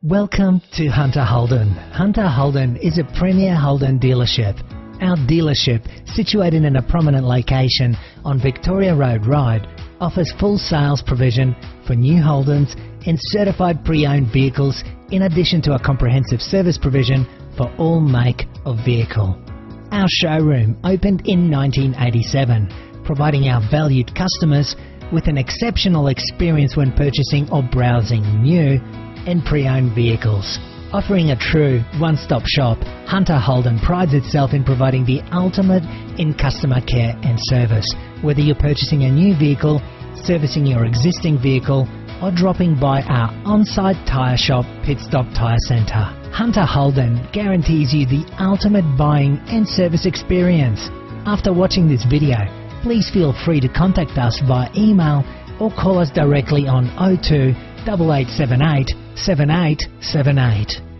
Welcome to Hunter Holden. Hunter Holden is a premier Holden dealership. Our dealership, situated in a prominent location on Victoria Road, Ryde, offers full sales provision for new Holdens and certified pre-owned vehicles, in addition to a comprehensive service provision for all make of vehicle. Our showroom opened in 1987, providing our valued customers with an exceptional experience when purchasing or browsing new and pre-owned vehicles. Offering a true one-stop shop, Hunter Holden prides itself in providing the ultimate in customer care and service. Whether you're purchasing a new vehicle, servicing your existing vehicle, or dropping by our on-site tyre shop, Pit Stop Tyre Centre, Hunter Holden guarantees you the ultimate buying and service experience. After watching this video, please feel free to contact us via email or call us directly on 02 8878 7878.